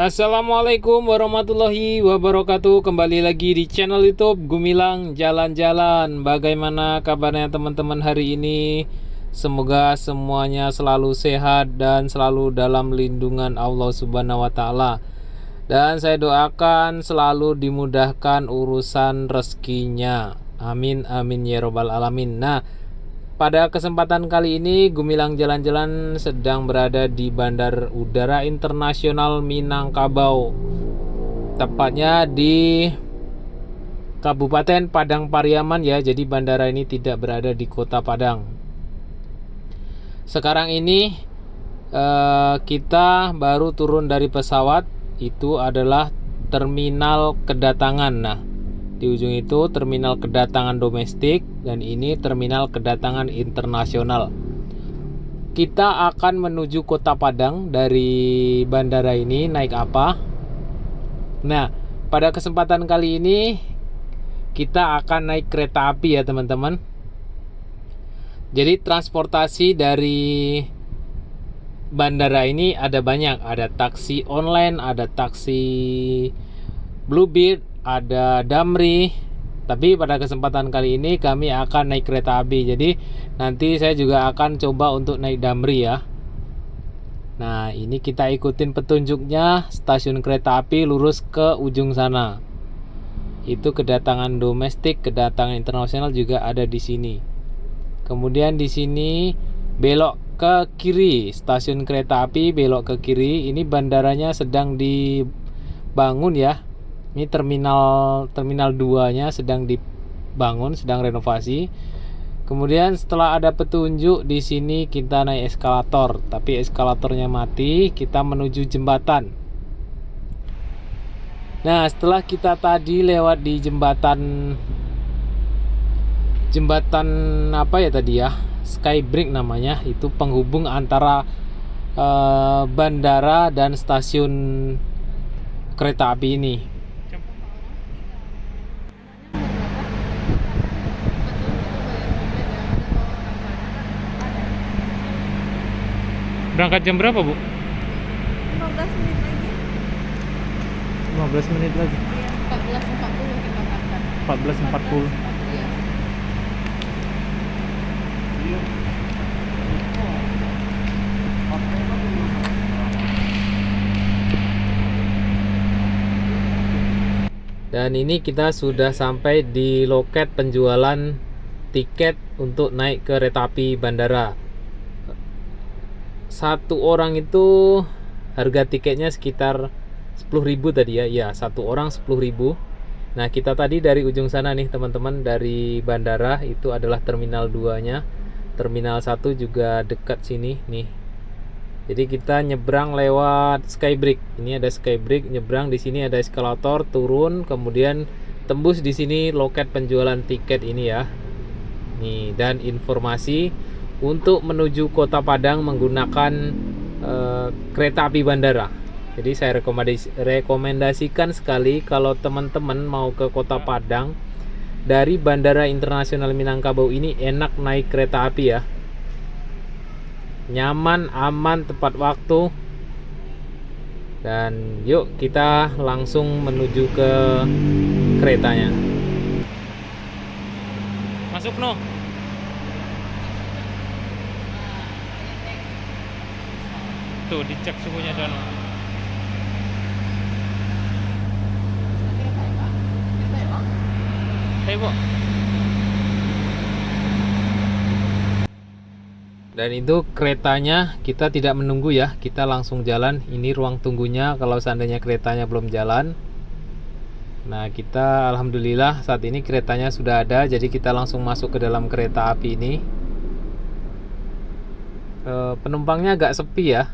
Assalamualaikum warahmatullahi wabarakatuh. Kembali lagi di channel YouTube Gumilang Jalan-Jalan. Bagaimana kabarnya teman-teman hari ini? Semoga semuanya selalu sehat dan selalu dalam lindungan Allah Subhanahu wa taala. Dan saya doakan selalu dimudahkan urusan rezekinya. Amin amin ya robbal alamin. Nah, pada kesempatan kali ini Gumilang Jalan-Jalan sedang berada di Bandar Udara Internasional Minangkabau, tepatnya di Kabupaten Padang Pariaman ya. Jadi bandara ini tidak berada di Kota Padang. Sekarang ini kita baru turun dari pesawat. Itu adalah terminal kedatangan. Nah, di ujung itu terminal kedatangan domestik dan ini terminal kedatangan internasional. Kita akan menuju Kota Padang dari bandara ini naik apa? Nah, pada kesempatan kali ini kita akan naik kereta api ya teman-teman. Jadi transportasi dari bandara ini ada banyak, ada taksi online, ada taksi Bluebird, ada Damri. Tapi pada kesempatan kali ini kami akan naik kereta api. Jadi nanti saya juga akan coba untuk naik Damri ya. Nah, ini kita ikutin petunjuknya, stasiun kereta api lurus ke ujung sana. Itu kedatangan domestik, kedatangan internasional juga ada di sini. Kemudian di sini belok ke kiri, stasiun kereta api belok ke kiri. Ini bandaranya sedang dibangun ya. Ini terminal 2-nya sedang dibangun, sedang renovasi. Kemudian setelah ada petunjuk di sini kita naik eskalator, tapi eskalatornya mati, kita menuju jembatan. Nah, setelah kita tadi lewat di jembatan apa ya tadi ya? Skybridge namanya, itu penghubung antara bandara dan stasiun kereta api ini. Berangkat jam berapa, Bu? 15 menit lagi. 15 menit lagi. Iya, 14.40 kita berangkat. 14.40. Iya. Dan ini kita sudah sampai di loket penjualan tiket untuk naik kereta api bandara. Satu orang itu harga tiketnya sekitar 10.000 tadi ya. Ya, satu orang 10.000. Nah, kita tadi dari ujung sana nih teman-teman, dari bandara itu adalah terminal 2-nya. Terminal 1 juga dekat sini nih. Jadi kita nyebrang lewat Skybridge. Ini ada Skybridge, nyebrang di sini ada eskalator, turun, kemudian tembus di sini loket penjualan tiket ini ya. Nih, dan informasi untuk menuju Kota Padang menggunakan kereta api bandara. Jadi saya rekomendasikan sekali kalau teman-teman mau ke Kota Padang dari Bandara Internasional Minangkabau ini enak naik kereta api ya. Nyaman, aman, tepat waktu. Dan yuk kita langsung menuju ke keretanya. Masuk no. Tuh dicek suhunya sana. Hei, Bu. Dan itu keretanya kita tidak menunggu ya, kita langsung jalan. Ini ruang tunggunya kalau seandainya keretanya belum jalan. Nah, kita alhamdulillah saat ini keretanya sudah ada, jadi kita langsung masuk ke dalam kereta api ini. Penumpangnya agak sepi ya,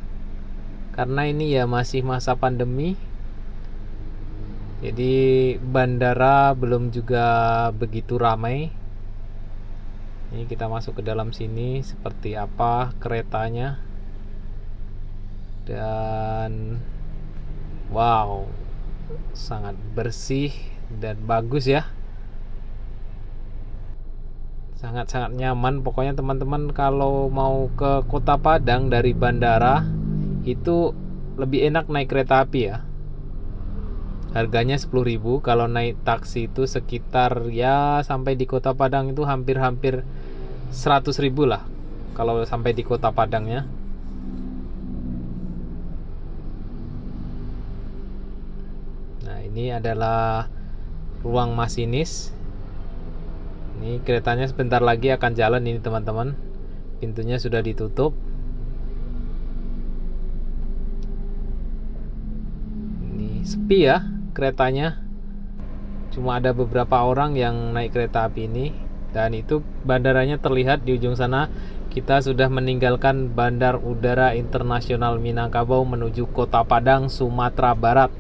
karena ini ya masih masa pandemi. Jadi bandara belum juga begitu ramai. Ini kita masuk ke dalam sini, seperti apa keretanya. Dan wow, sangat bersih dan bagus ya. Sangat-sangat nyaman. Pokoknya teman-teman kalau mau ke Kota Padang dari bandara itu lebih enak naik kereta api ya. Harganya 10.000. Kalau naik taksi itu sekitar ya sampai di Kota Padang itu hampir-hampir 100.000 lah. Kalau sampai di Kota Padangnya. Nah, ini adalah ruang masinis. Ini keretanya sebentar lagi akan jalan ini teman-teman. Pintunya sudah ditutup. Ini sepi ya keretanya. Cuma ada beberapa orang yang naik kereta api ini. Dan itu bandaranya terlihat di ujung sana. Kita sudah meninggalkan Bandar Udara Internasional Minangkabau menuju Kota Padang, Sumatera Barat.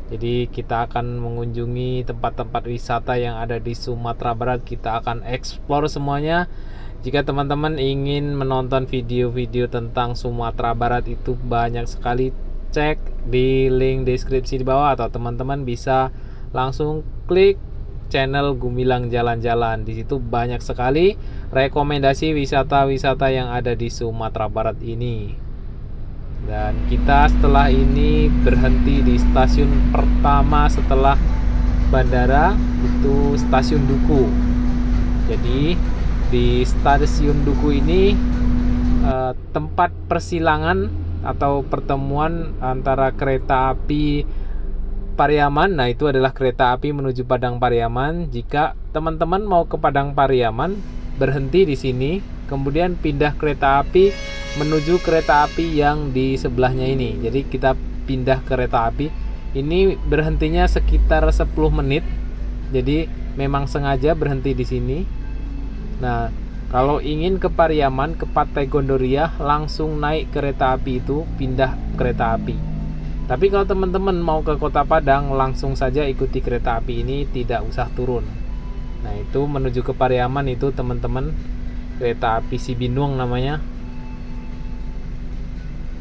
Jadi kita akan mengunjungi tempat-tempat wisata yang ada di Sumatera Barat. Kita akan explore semuanya. Jika teman-teman ingin menonton video-video tentang Sumatera Barat itu banyak sekali, cek di link deskripsi di bawah, atau teman-teman bisa langsung klik channel Gumilang Jalan-Jalan. Di situ banyak sekali rekomendasi wisata-wisata yang ada di Sumatera Barat ini. Dan kita setelah ini berhenti di stasiun pertama setelah bandara, itu stasiun Duku. Jadi di stasiun Duku ini tempat persilangan atau pertemuan antara kereta api Pariaman. Nah, itu adalah kereta api menuju Padang Pariaman. Jika teman-teman mau ke Padang Pariaman, berhenti di sini, kemudian pindah kereta api menuju kereta api yang di sebelahnya ini. Jadi kita pindah kereta api. Ini berhentinya sekitar 10 menit. Jadi memang sengaja berhenti di sini. Nah, kalau ingin ke Pariaman, ke Partai Gondoria, langsung naik kereta api itu, pindah kereta api. Tapi kalau teman-teman mau ke Kota Padang, langsung saja ikuti kereta api ini, tidak usah turun. Nah, itu menuju ke Pariaman itu teman-teman, kereta api Sibinung namanya.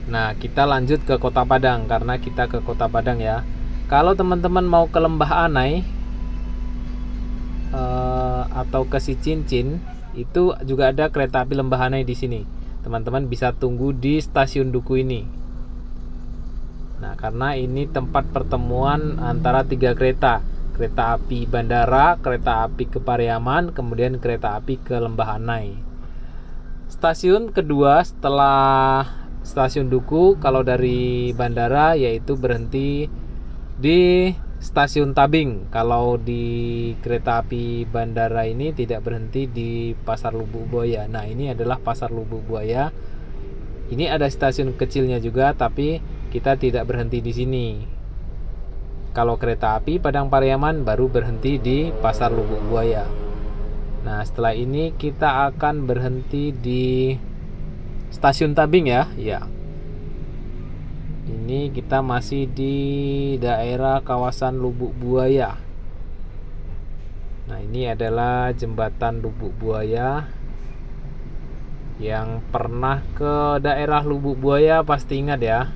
Nah, kita lanjut ke Kota Padang karena kita ke Kota Padang ya. Kalau teman-teman mau ke Lembah Anai atau ke Sicincin, itu juga ada kereta api Lembah Anai di sini. Teman-teman bisa tunggu di stasiun Duku ini. Nah, karena ini tempat pertemuan antara 3 kereta. Kereta api bandara, kereta api ke Pariaman, kemudian kereta api ke Lembah Anai. Stasiun kedua setelah stasiun Duku kalau dari bandara yaitu berhenti di stasiun Tabing. Kalau di kereta api bandara ini tidak berhenti di Pasar Lubuk Buaya. Nah, ini adalah Pasar Lubuk Buaya. Ini ada stasiun kecilnya juga, tapi kita tidak berhenti di sini. Kalau kereta api Padang Pariaman baru berhenti di Pasar Lubuk Buaya. Nah, setelah ini kita akan berhenti di stasiun Tabing ya. Ya. Ini kita masih di daerah kawasan Lubuk Buaya. Nah, ini adalah jembatan Lubuk Buaya. Yang pernah ke daerah Lubuk Buaya pasti ingat ya.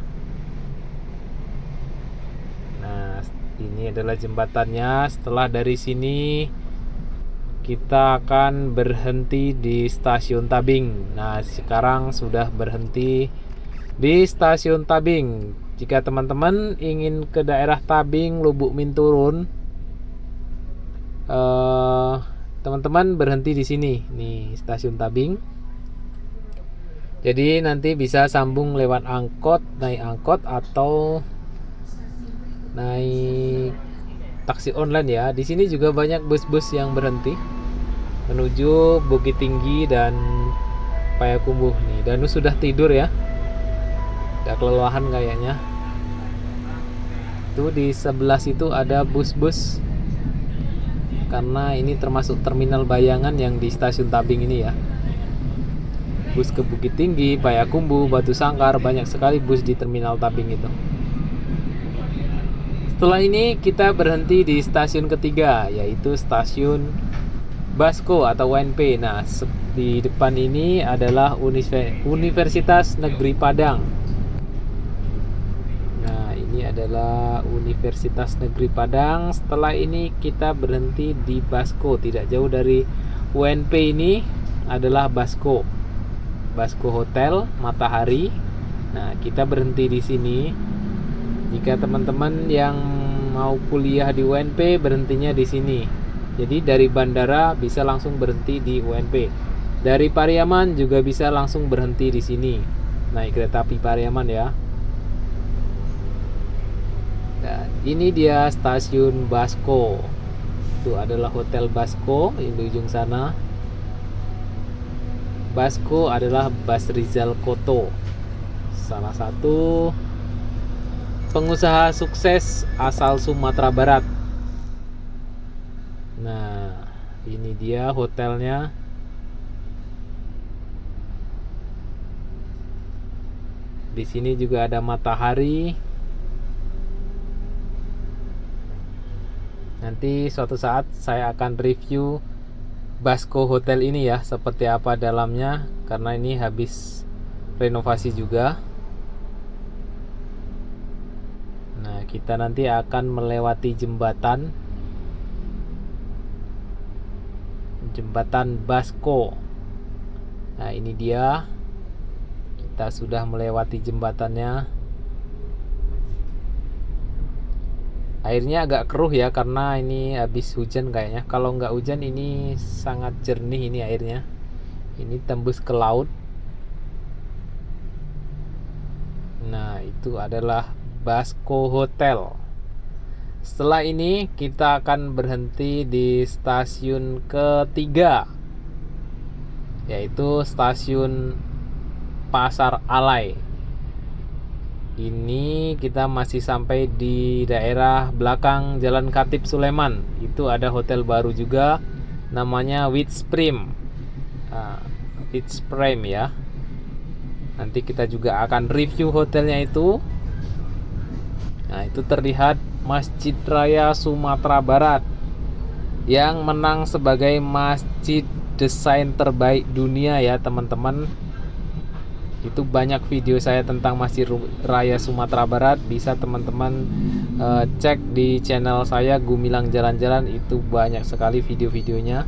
Nah, ini adalah jembatannya. Setelah dari sini kita akan berhenti di stasiun Tabing. Nah, sekarang sudah berhenti di stasiun Tabing. Jika teman-teman ingin ke daerah Tabing, Lubuk Minturun, teman-teman berhenti di sini. Nih, stasiun Tabing. Jadi nanti bisa sambung lewat angkot, naik angkot atau naik taksi online ya. Di sini juga banyak bus-bus yang berhenti menuju Bukit Tinggi dan Payakumbuh nih. Danu sudah tidur ya. Udah kelelahan kayaknya. Tuh di sebelah situ ada bus-bus. Karena ini termasuk terminal bayangan yang di stasiun Tabing ini ya. Bus ke Bukit Tinggi, Payakumbuh, Batu Sangkar, banyak sekali bus di terminal Tabing itu. Setelah ini kita berhenti di stasiun ketiga, yaitu stasiun Basko atau UNP. Nah, di depan ini adalah Universitas Negeri Padang. Nah, ini adalah Universitas Negeri Padang. Setelah ini kita berhenti di Basko. Tidak jauh dari UNP ini adalah Basko. Basko Hotel Matahari. Nah, kita berhenti di sini. Jika teman-teman yang mau kuliah di UNP berhentinya di sini. Jadi dari bandara bisa langsung berhenti di UNP. Dari Pariaman juga bisa langsung berhenti di sini. Naik kereta api Pariaman ya. Dan ini dia stasiun Basco. Itu adalah Hotel Basco yang di ujung sana. Basco adalah Bas Rizal Koto, salah satu pengusaha sukses asal Sumatera Barat. Nah, ini dia hotelnya. Di sini juga ada matahari. Nanti suatu saat saya akan review Basco Hotel ini ya, seperti apa dalamnya, karena ini habis renovasi juga. Nah, kita nanti akan melewati jembatan Basco. Nah, ini dia. Kita sudah melewati jembatannya. Airnya agak keruh ya, karena ini habis hujan kayaknya. Kalau nggak hujan ini sangat jernih ini airnya. Ini tembus ke laut. Nah, itu adalah Basco Hotel. Setelah ini kita akan berhenti di stasiun ketiga, yaitu stasiun Pasar Alai. Ini kita masih sampai di daerah belakang Jalan Khatib Sulaiman. Itu ada hotel baru juga, namanya Witsprim. Witsprim ya. Nanti kita juga akan review hotelnya itu. Nah, itu terlihat Masjid Raya Sumatera Barat yang menang sebagai masjid desain terbaik dunia ya teman-teman. Itu banyak video saya tentang Masjid Raya Sumatera Barat. Bisa teman-teman cek di channel saya Gumilang Jalan-Jalan. Itu banyak sekali video-videonya.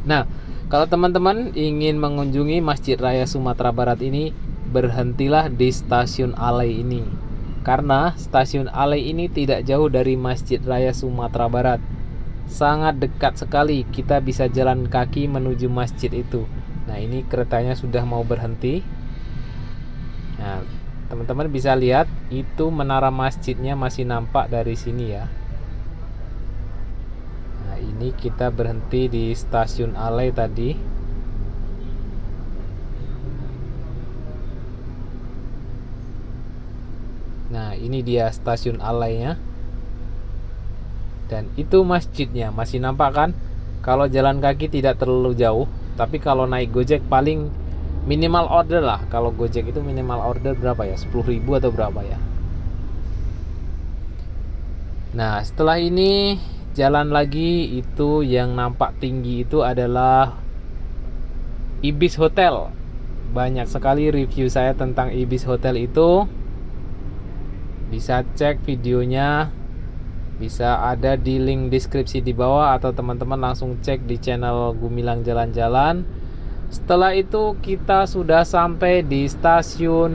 Nah, kalau teman-teman ingin mengunjungi Masjid Raya Sumatera Barat ini, berhentilah di stasiun Alai ini, karena stasiun Alai ini tidak jauh dari Masjid Raya Sumatera Barat. Sangat dekat sekali, kita bisa jalan kaki menuju masjid itu. Nah, ini keretanya sudah mau berhenti. Nah, teman-teman bisa lihat itu menara masjidnya masih nampak dari sini ya. Nah, ini kita berhenti di stasiun Alai tadi. Nah, ini dia stasiun Alainya. Dan itu masjidnya, masih nampak kan? Kalau jalan kaki tidak terlalu jauh, tapi kalau naik Gojek paling minimal order lah. Kalau Gojek itu minimal order berapa ya? 10.000 atau berapa ya? Nah, setelah ini jalan lagi, itu yang nampak tinggi itu adalah Ibis Hotel. Banyak sekali review saya tentang Ibis Hotel itu. Bisa cek videonya, bisa ada di link deskripsi di bawah, atau teman-teman langsung cek di channel Gumilang Jalan-Jalan. Setelah itu kita sudah sampai di stasiun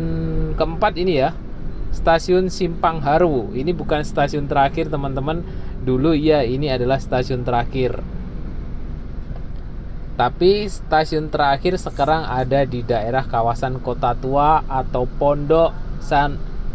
keempat ini ya, stasiun Simpang Haru. Ini bukan stasiun terakhir teman-teman. Dulu ya ini adalah stasiun terakhir, tapi stasiun terakhir sekarang ada di daerah kawasan Kota Tua atau Pondok.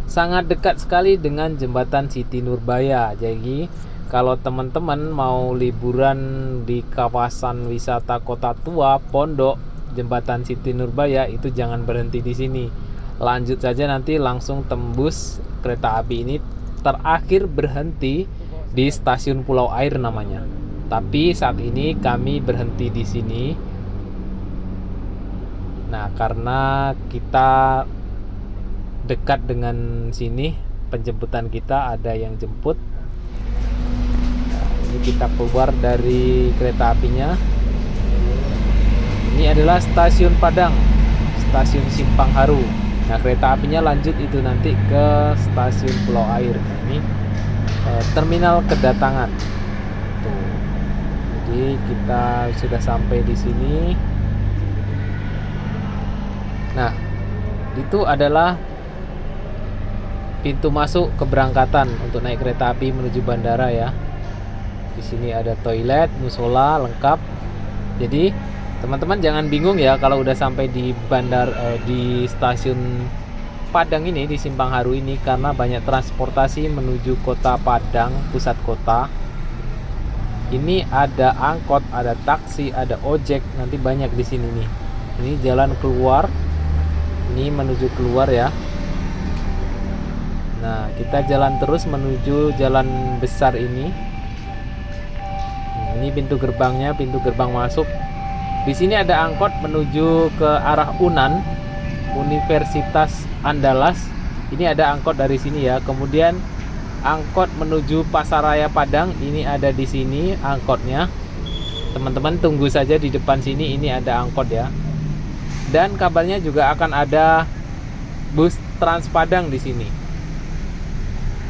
Sangat dekat sekali dengan jembatan Siti Nurbaya. Jadi kalau teman-teman mau liburan di kawasan wisata Kota Tua, Pondok, jembatan Siti Nurbaya, itu jangan berhenti di sini. Lanjut saja, nanti langsung tembus kereta api ini. Terakhir berhenti di stasiun Pulau Air namanya. Tapi saat ini kami berhenti di sini. Nah, karena kita dekat dengan sini, penjemputan kita ada yang jemput. Nah, ini kita keluar dari kereta apinya. Ini adalah stasiun Padang, stasiun Simpang Haru. Nah, kereta apinya lanjut itu nanti ke stasiun Pulau Air. Nah, ini terminal kedatangan. Tuh. Jadi kita sudah sampai di sini. Nah, itu adalah pintu masuk keberangkatan untuk naik kereta api menuju bandara ya. Di sini ada toilet, musola lengkap. Jadi teman-teman jangan bingung ya kalau udah sampai di di stasiun Padang ini, di Simpang Haru ini, karena banyak transportasi menuju kota Padang, pusat kota. Ini ada angkot, ada taksi, ada ojek, nanti banyak di sini nih. Ini jalan keluar. Ini menuju keluar ya. Nah, kita jalan terus menuju jalan besar ini. Ini pintu gerbangnya, pintu gerbang masuk. Di sini ada angkot menuju ke arah UNAN, Universitas Andalas. Ini ada angkot dari sini ya. Kemudian angkot menuju Pasaraya Padang, ini ada di sini angkotnya. Teman-teman tunggu saja di depan sini, ini ada angkot ya. Dan kabarnya juga akan ada bus Trans Padang di sini.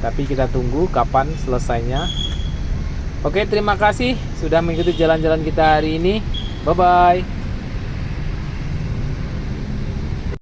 Tapi kita tunggu kapan selesainya. Oke, terima kasih sudah mengikuti jalan-jalan kita hari ini. Bye bye.